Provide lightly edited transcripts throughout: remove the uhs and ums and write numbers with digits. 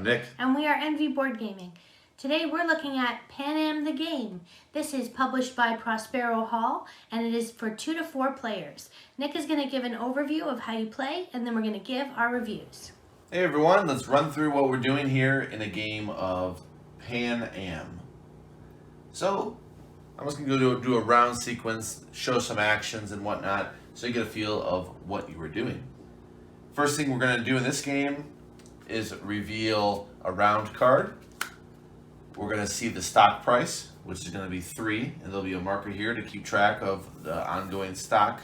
Nick. And we are Envy Board Gaming. Today we're looking at Pan Am the Game. This is published by Prospero Hall and it is for 2 to 4 players. Nick is going to give an overview of how you play and then we're going to give our reviews. Hey everyone, let's run through what we're doing here in a game of Pan Am. So, I'm just going to do a round sequence, show some actions and whatnot, so you get a feel of what you were doing. First thing we're going to do in this game is reveal a round card. We're going to see the stock price, which is going to be 3, and there'll be a marker here to keep track of the ongoing stock.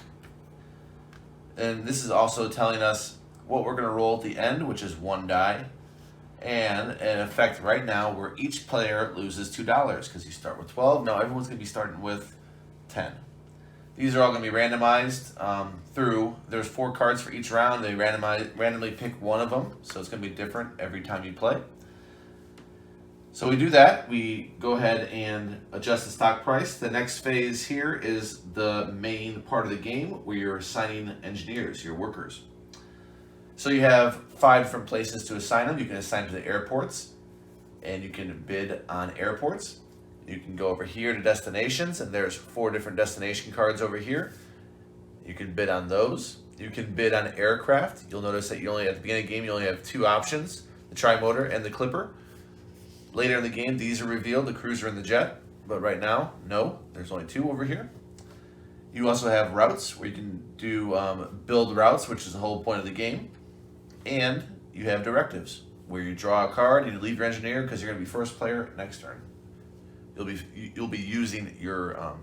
And this is also telling us what we're going to roll at the end, which is 1 die. And in effect right now, where each player loses $2 because you start with 12. Now everyone's going to be starting with 10. These are all going to be randomized through. There's 4 cards for each round. They randomly pick one of them, so it's going to be different every time you play. So we do that. We go ahead and adjust the stock price. The next phase here is the main part of the game where you're assigning engineers, your workers. So you have 5 different places to assign them. You can assign to the airports, and you can bid on airports. You can go over here to destinations, and there's 4 different destination cards over here. You can bid on those. You can bid on aircraft. You'll notice that at the beginning of the game, you only have 2 options, the tri-motor and the clipper. Later in the game, these are revealed, the cruiser and the jet. But right now, no, there's only 2 over here. You also have routes, where you can do build routes, which is the whole point of the game. And you have directives, where you draw a card, you leave your engineer because you're going to be first player next turn. You'll be using your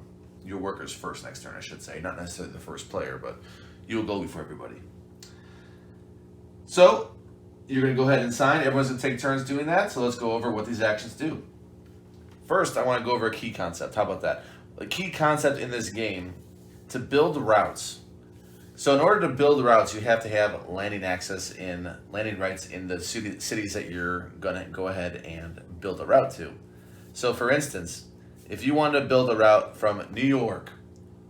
workers first next turn, I should say, not necessarily the first player, but you'll go before everybody. So you're going to go ahead and sign. Everyone's going to take turns doing that. So let's go over what these actions do. First, I want to go over a key concept. How about that? A key concept in this game to build routes. So in order to build routes, you have to have landing rights in the cities that you're going to go ahead and build a route to. So for instance, if you wanted to build a route from New York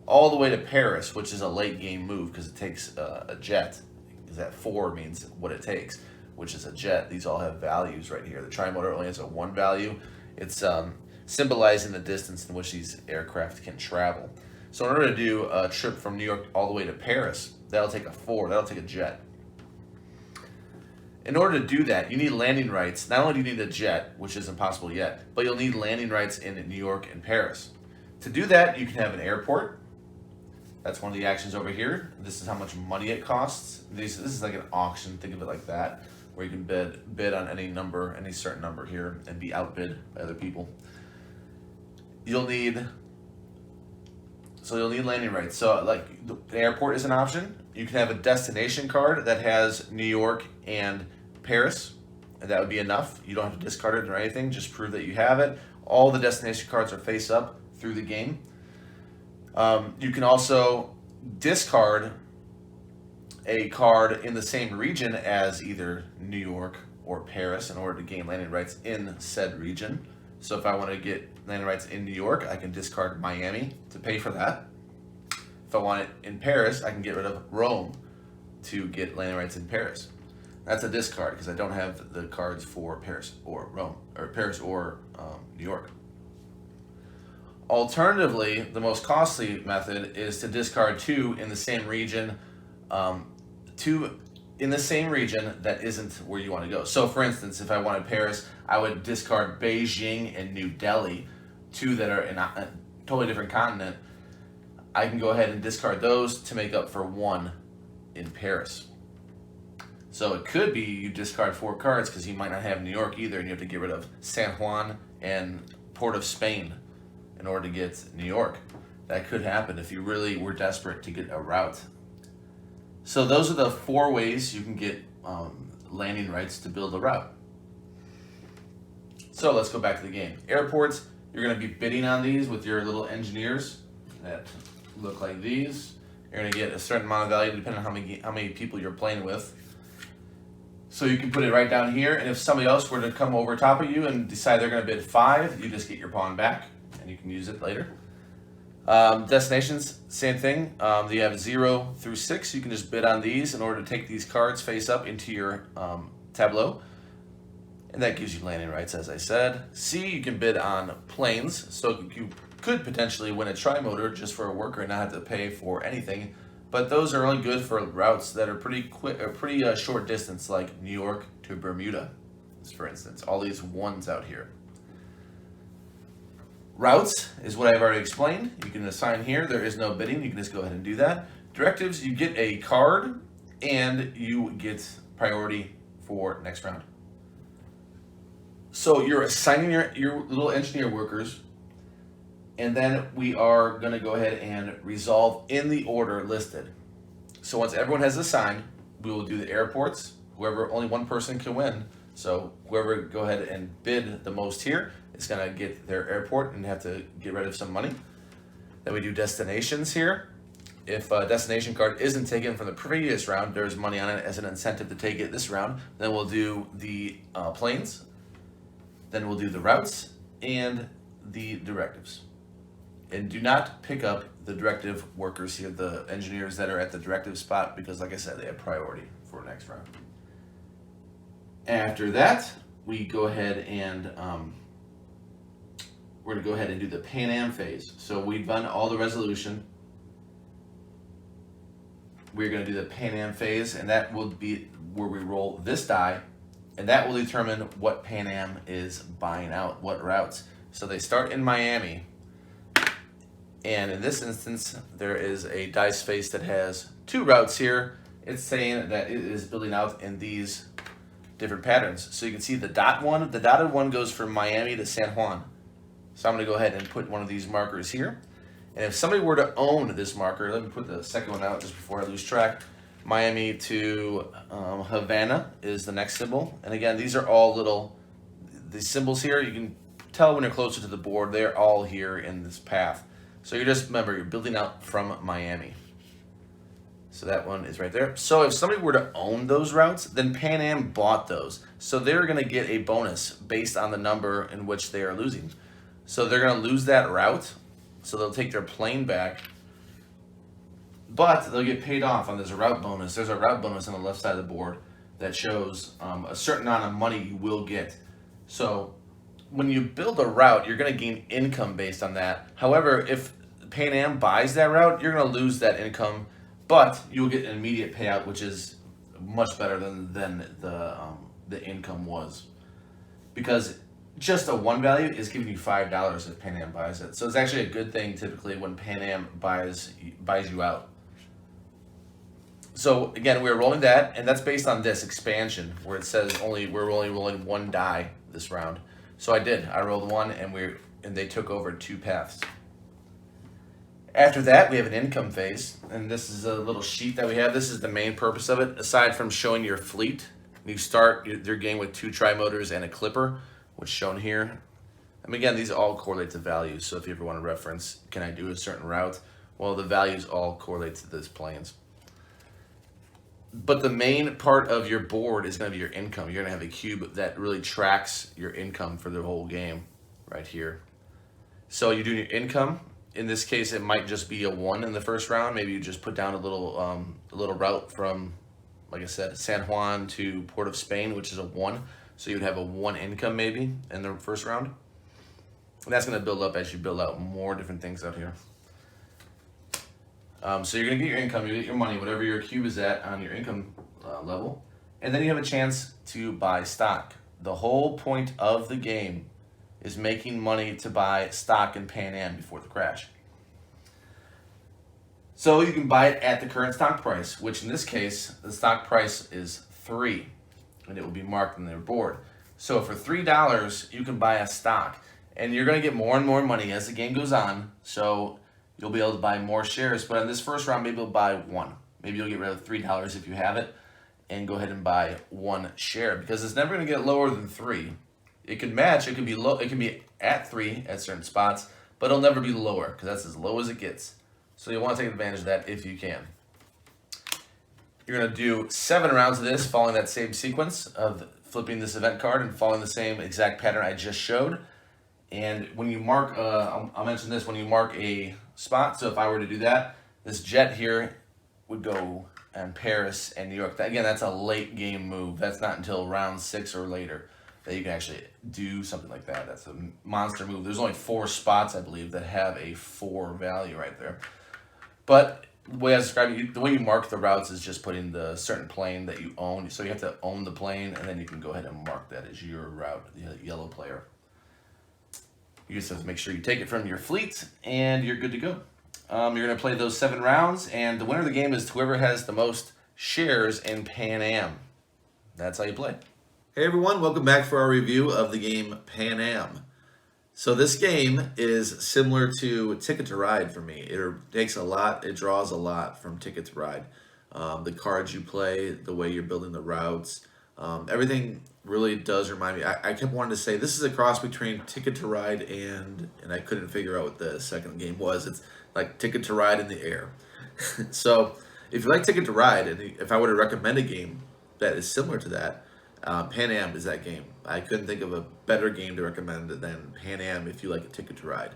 all the way to Paris, which is a late game move because it takes a jet, because that 4 means what it takes, which is a jet. These all have values right here. The tri-motor only has a 1 value. It's symbolizing the distance in which these aircraft can travel. So in order to do a trip from New York all the way to Paris, that'll take a 4. That'll take a jet. In order to do that, you need landing rights. Not only do you need a jet, which is impossible yet, but you'll need landing rights in New York and Paris. To do that, you can have an airport. That's one of the actions over here. This is how much money it costs. This is like an auction. Think of it like that, where you can bid on any number, any certain number here, and be outbid by other people. You'll need landing rights. So like the airport is an option. You can have a destination card that has New York and Paris, and that would be enough. You don't have to discard it or anything, just prove that you have it. All the destination cards are face up through the game. You can also discard a card in the same region as either New York or Paris in order to gain landing rights in said region. So if I want to get landing rights in New York, I can discard Miami to pay for that. If I want it in Paris, I can get rid of Rome to get landing rights in Paris. That's a discard because I don't have the cards for Paris or Rome, or Paris or New York. Alternatively, the most costly method is to discard 2 in the same region, 2 in the same region that isn't where you want to go. So for instance, if I wanted Paris, I would discard Beijing and New Delhi, 2 that are in a totally different continent. I can go ahead and discard those to make up for 1 in Paris. So it could be you discard 4 cards because you might not have New York either, and you have to get rid of San Juan and Port of Spain in order to get New York. That could happen if you really were desperate to get a route. So those are the 4 ways you can get landing rights to build a route. So let's go back to the game. Airports, you're going to be bidding on these with your little engineers that look like these. You're going to get a certain amount of value depending on how many people you're playing with. So you can put it right down here, and if somebody else were to come over top of you and decide they're going to bid 5, you just get your pawn back, and you can use it later. Destinations, same thing. You have 0 through 6. You can just bid on these in order to take these cards face up into your tableau. and that gives you landing rights, as I said. C, you can bid on planes, so you could potentially win a tri-motor just for a worker and not have to pay for anything, but those are only good for routes that are pretty quick, or pretty short distance, like New York to Bermuda, for instance. All these ones out here. Routes is what I've already explained. You can assign here. There is no bidding. You can just go ahead and do that. Directives, you get a card and you get priority for next round. So you're assigning your little engineer workers, and then we are going to go ahead and resolve in the order listed. So once everyone has assigned, we will do the airports. Whoever, only one person can win. So whoever go ahead and bid the most here is going to get their airport and have to get rid of some money. Then we do destinations here. If a destination card isn't taken from the previous round, there's money on it as an incentive to take it this round. Then we'll do the planes. Then we'll do the routes and the directives. And do not pick up the directive workers here, the engineers that are at the directive spot, because like I said, they have priority for next round. After that, we go ahead and we're going to go ahead and do the Pan Am phase. So we've done all the resolution. We're going to do the Pan Am phase, and that will be where we roll this die, and that will determine what Pan Am is buying out, what routes. So they start in Miami, and in this instance, there is a dice face that has two routes here. It's saying that it is building out in these different patterns. So you can see the dotted one goes from Miami to San Juan. So I'm going to go ahead and put one of these markers here. And if somebody were to own this marker, let me put the second one out just before I lose track. Miami to Havana is the next symbol. And again, these are all these symbols here, you can tell when you're closer to the board, they're all here in this path. So you just remember, you're building out from Miami. So that one is right there. So if somebody were to own those routes, then Pan Am bought those. So they're going to get a bonus based on the number in which they are losing. So they're going to lose that route. So they'll take their plane back, but they'll get paid off on this route bonus. There's a route bonus on the left side of the board that shows a certain amount of money you will get. So when you build a route, you're going to gain income based on that. However, if Pan Am buys that route, you're going to lose that income, but you'll get an immediate payout, which is much better than the income was. Because just a one value is giving you $5 if Pan Am buys it. So it's actually a good thing typically when Pan Am buys you out. So again, we're rolling that, and that's based on this expansion where it says we're only rolling one die this round. So I rolled one, and they took over two paths. After that, we have an income phase, and this is a little sheet that we have. This is the main purpose of it. Aside from showing your fleet, you start your game with 2 tri-motors and a clipper, which is shown here. And again, these all correlate to values. So if you ever want to reference, can I do a certain route? Well, the values all correlate to those planes. But the main part of your board is going to be your income. You're going to have a cube that really tracks your income for the whole game right here. So you do your income. In this case, it might just be a 1 in the first round. Maybe you just put down a little route from, like I said, San Juan to Port of Spain, which is a 1. So you'd have a 1 income maybe in the first round. And that's going to build up as you build out more different things out here. So you're going to get your income, you get your money, whatever your cube is at on your income level. And then you have a chance to buy stock. The whole point of the game is making money to buy stock in Pan Am before the crash. So you can buy it at the current stock price, which in this case, the stock price is 3. And it will be marked on their board. So for $3, you can buy a stock, and you're going to get more and more money as the game goes on. So you'll be able to buy more shares, but in this first round, maybe you'll buy 1. Maybe you'll get rid of $3 if you have it, and go ahead and buy 1 share, because it's never going to get lower than 3. It could match. It could be low. It can be at 3 at certain spots, but it'll never be lower because that's as low as it gets. So you'll want to take advantage of that if you can. You're going to do 7 rounds of this, following that same sequence of flipping this event card and following the same exact pattern I just showed. And when you mark, I'll mention this, when you mark a spot, so if I were to do that, this jet here would go in Paris and New York. Again, that's a late game move. That's not until round 6 or later. that you can actually do something like that. That's a monster move. There's only 4 spots, I believe, that have a 4 value right there. But the way I describe it, the way you mark the routes is just putting the certain plane that you own. So you have to own the plane, and then you can go ahead and mark that as your route, the yellow player. You just have to make sure you take it from your fleet, and you're good to go. You're going to play those 7 rounds, and the winner of the game is whoever has the most shares in Pan Am. That's how you play. Hey everyone, welcome back for our review of the game Pan Am. So this game is similar to Ticket to Ride for me. It takes a lot, it draws a lot from Ticket to Ride. The cards you play, the way you're building the routes, everything really does remind me. I kept wanting to say this is a cross between Ticket to Ride and I couldn't figure out what the second game was. It's like Ticket to Ride in the air. So if you like Ticket to Ride, and if I were to recommend a game that is similar to that, Pan Am is that game. I couldn't think of a better game to recommend than Pan Am if you like a Ticket to Ride.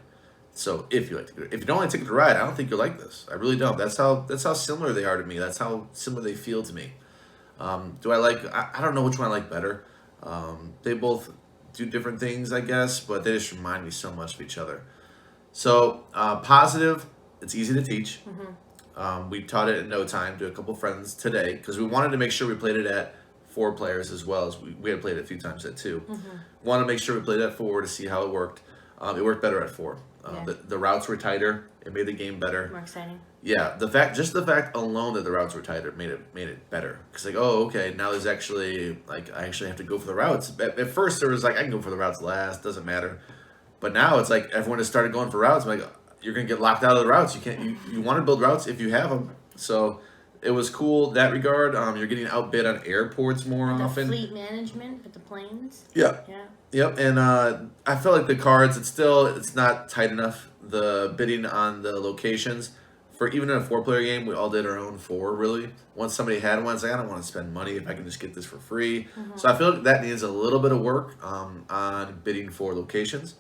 So if you don't like Ticket to Ride, I don't think you'll like this. I really don't. That's how similar they are to me. That's how similar they feel to me. Do I like? I don't know which one I like better. They both do different things, I guess, but they just remind me so much of each other. So positive, it's easy to teach. We taught it in no time to a couple friends today because we wanted to make sure we played it at 4 players as well as we had played it a few times at 2. Wanted to make sure we played it at 4 to see how it worked. It worked better at 4. The routes were tighter. It made the game better. More exciting. Yeah, the fact alone that the routes were tighter made it better. Because like, oh, okay, now there's actually I actually have to go for the routes. At first there was like I can go for the routes last, doesn't matter. But now it's like everyone has started going for routes. I'm like, you're gonna get locked out of the routes. You can't. You want to build routes if you have them. So it was cool in that regard. You're getting outbid on airports more often. Fleet management with the planes. Yeah. Yeah. Yep, and I feel like the cards, it's not tight enough. The bidding on the locations for even in a 4-player game, we all did our own 4 really. Once somebody had one, it's like I don't want to spend money if I can just get this for free. So I feel like that needs a little bit of work on bidding for locations.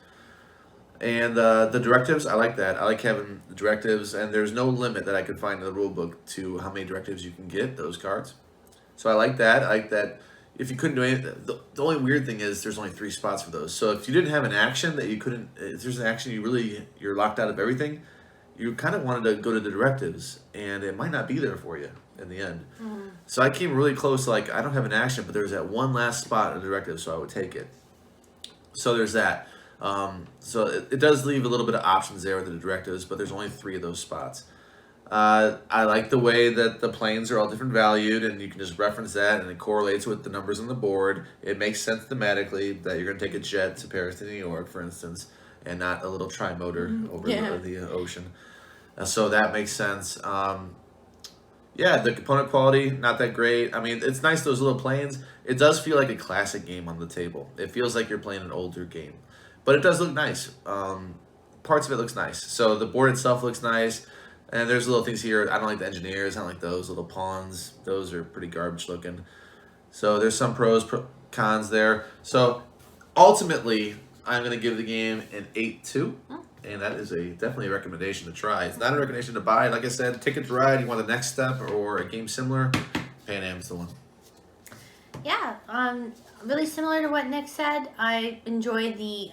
And the directives, I like that. I like having the directives, and there's no limit that I could find in the rule book to how many directives you can get, those cards. So I like that. I like that if you couldn't do anything, the only weird thing is there's only 3 spots for those. So if you didn't have an action that you couldn't, if there's an action you're locked out of everything, you kind of wanted to go to the directives, and it might not be there for you in the end. So I came really close, like I don't have an action, but there's that one last spot in the directive, so I would take it. So there's that. So it does leave a little bit of options there with the directives, but there's only 3 of those spots. I like the way that the planes are all different valued, and you can just reference that, and it correlates with the numbers on the board. It makes sense thematically that you're going to take a jet to Paris to New York, for instance, and not a little tri-motor over the ocean. So that makes sense. Yeah, the component quality, not that great. I mean, it's nice, those little planes. It does feel like a classic game on the table. It feels like you're playing an older game. But it does look nice. Parts of it looks nice. So the board itself looks nice. And there's little things here. I don't like the engineers. I don't like those little pawns. Those are pretty garbage looking. So there's some cons there. So ultimately, I'm going to give the game an 8-2. And that is definitely a recommendation to try. It's not a recommendation to buy. Like I said, Ticket to Ride, you want the next step or a game similar, Pan Am's the one. Yeah, really similar to what Nick said. I enjoy the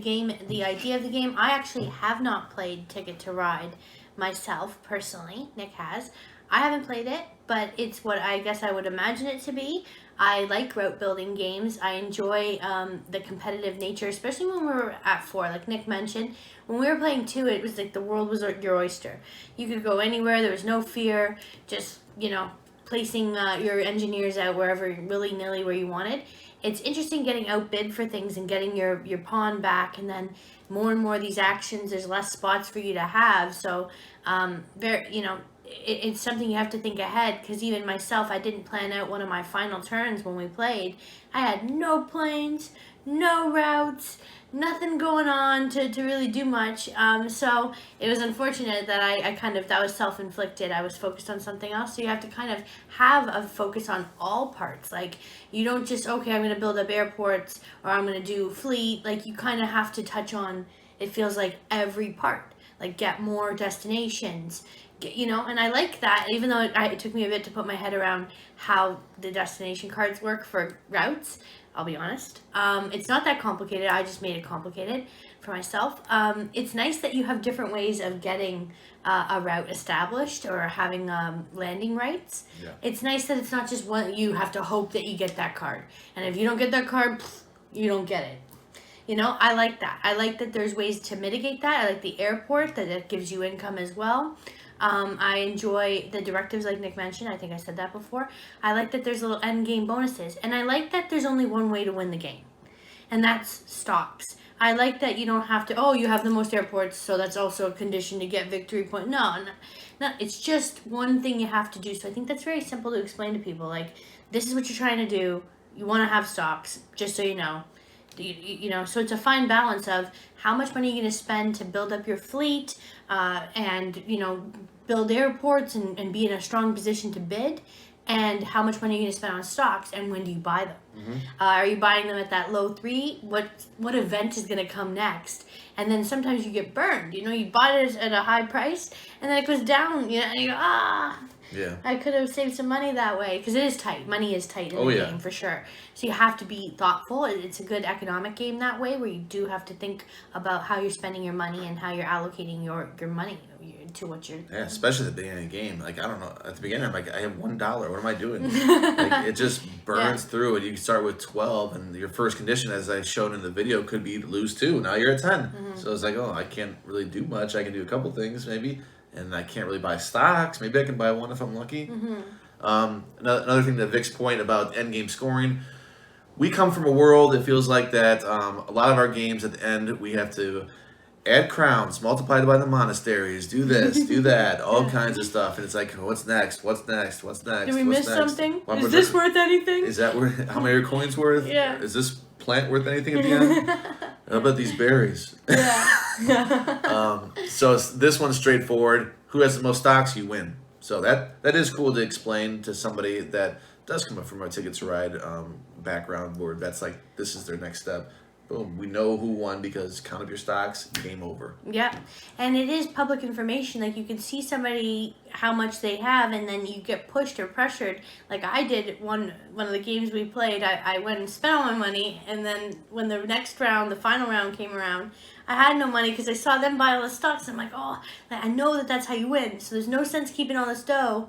game, the idea of the game. I actually have not played Ticket to Ride myself, personally. Nick has. I haven't played it, but it's what I guess I would imagine it to be. I like route building games. I enjoy the competitive nature, especially when we were at 4. Like Nick mentioned, when we were playing 2, it was like the world was your oyster. You could go anywhere. There was no fear. Just, placing your engineers out wherever, willy-nilly where you wanted. It's interesting getting outbid for things and getting your pawn back, and then more and more of these actions, there's less spots for you to have. So, it's something you have to think ahead, because even myself, I didn't plan out one of my final turns when we played. I had no planes, no routes, nothing going on to really do much. So it was unfortunate that I that was self-inflicted. I was focused on something else. So you have to kind of have a focus on all parts. Like, you don't just, okay, I'm going to build up airports, or I'm going to do fleet. Like, you kind of have to touch on, it feels like, every part. like get more destinations. And I like that, even though it took me a bit to put my head around how the destination cards work for routes. I'll be honest. It's not that complicated. I just made it complicated for myself. It's nice that you have different ways of getting a route established or having landing rights. Yeah. It's nice that it's not just one, you have to hope that you get that card. And if you don't get that card, you don't get it. I like that. I like that there's ways to mitigate that. I like the airport, that it gives you income as well. I enjoy the directives like Nick mentioned. I think I said that before. I like that there's little end game bonuses. And I like that there's only one way to win the game. And that's stocks. I like that you don't have to, you have the most airports, so that's also a condition to get victory point. No, it's just one thing you have to do. So I think that's very simple to explain to people. Like, this is what you're trying to do. You want to have stocks, just so you know. So it's a fine balance of how much money you're going to spend to build up your fleet and, build airports and be in a strong position to bid, and how much money you're going to spend on stocks, and when do you buy them? Mm-hmm. Are you buying them at that low 3? What event is going to come next? And then sometimes you get burned. You buy it at a high price, and then it goes down, and you go, yeah, I could have saved some money that way, because it is tight. Money is tight in the game for sure. So you have to be thoughtful. It's a good economic game that way, where you do have to think about how you're spending your money and how you're allocating your money to what you're. Yeah, especially at the beginning of the game. Like, I don't know. At the beginning, I'm like, I have $1. What am I doing? Like, it just burns through, and you start with 12, and your first condition, as I showed in the video, could be to lose 2. Now you're at 10. Mm-hmm. So it's like, I can't really do much. I can do a couple things maybe. And I can't really buy stocks. Maybe I can buy one if I'm lucky. Mm-hmm. Another thing to Vic's point about endgame scoring, we come from a world that feels like that a lot of our games at the end, we have to add crowns, multiplied by the monasteries, do this, do that, all kinds of stuff. And it's like, what's next? What's next? What's next? Did we miss something? What Is this worth anything? Is that worth, how many are coins worth? Yeah. Is this plant worth anything at the end? How about these berries? Yeah. So this one's straightforward. Who has the most stocks, you win. So that is cool to explain to somebody that does come up from a Ticket to Ride background, where that's like, this is their next step. Boom, we know who won because count up your stocks, game over. Yeah, and it is public information. Like, you can see somebody how much they have, and then you get pushed or pressured. Like I did one of the games we played. I went and spent all my money, and then when the next round, the final round came around, I had no money because I saw them buy all the stocks. I'm like, I know that's how you win. So there's no sense keeping all this dough.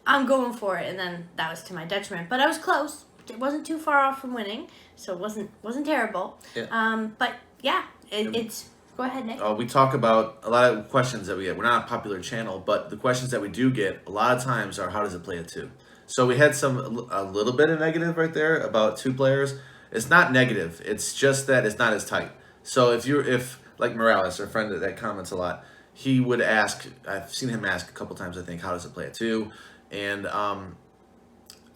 I'm going for it, and then that was to my detriment. But I was close. It wasn't too far off from winning, so it wasn't terrible. Yeah. But yeah, it's. Go ahead, Nick. We talk about a lot of questions that we get. We're not a popular channel, but the questions that we do get a lot of times are, how does it play at 2? So we had a little bit of negative right there about 2 players. It's not negative. It's just that it's not as tight. So if like Morales, our friend that comments a lot, he would ask. I've seen him ask a couple times. I think, how does it play at 2? And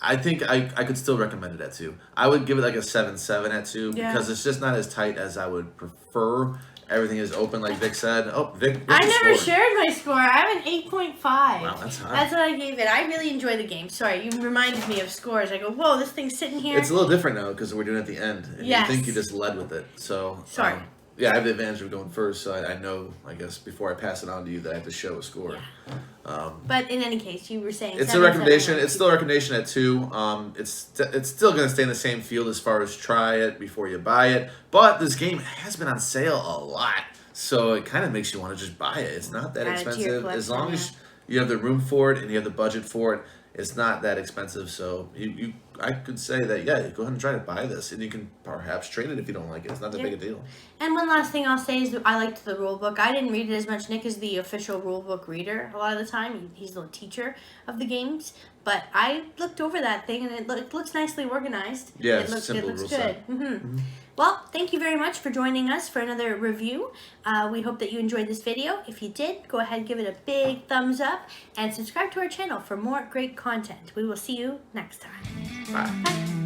I think I could still recommend it at 2. I would give it like a 7.7 at 2 because it's just not as tight as I would prefer. Everything is open, like Vic said. Oh, Vic I never shared my score. I have an 8.5. Wow, that's high. That's what I gave it. I really enjoy the game. Sorry, you reminded me of scores. I go, whoa, this thing's sitting here. It's a little different now because we're doing it at the end. And you think you just led with it. So sorry. Yeah, I have the advantage of going first, so I know, I guess, before I pass it on to you that I have to show a score. Yeah. But in any case, you were saying it's a recommendation. It's still a recommendation at 2. It's still going to stay in the same field as far as try it before you buy it. But this game has been on sale a lot, so it kind of makes you want to just buy it. It's not that expensive. As long as you have the room for it and you have the budget for it, it's not that expensive. So I could say that, go ahead and try to buy this, and you can perhaps trade it if you don't like it. It's not that big a deal. And one last thing I'll say is that I liked the rule book. I didn't read it as much. Nick is the official rule book reader a lot of the time. He's the teacher of the games. But I looked over that thing, and it looks nicely organized. Yeah, it looks simple good. Mm-hmm. Mm-hmm. Well, thank you very much for joining us for another review. We hope that you enjoyed this video. If you did, go ahead and give it a big thumbs up and subscribe to our channel for more great content. We will see you next time. Bye. Bye.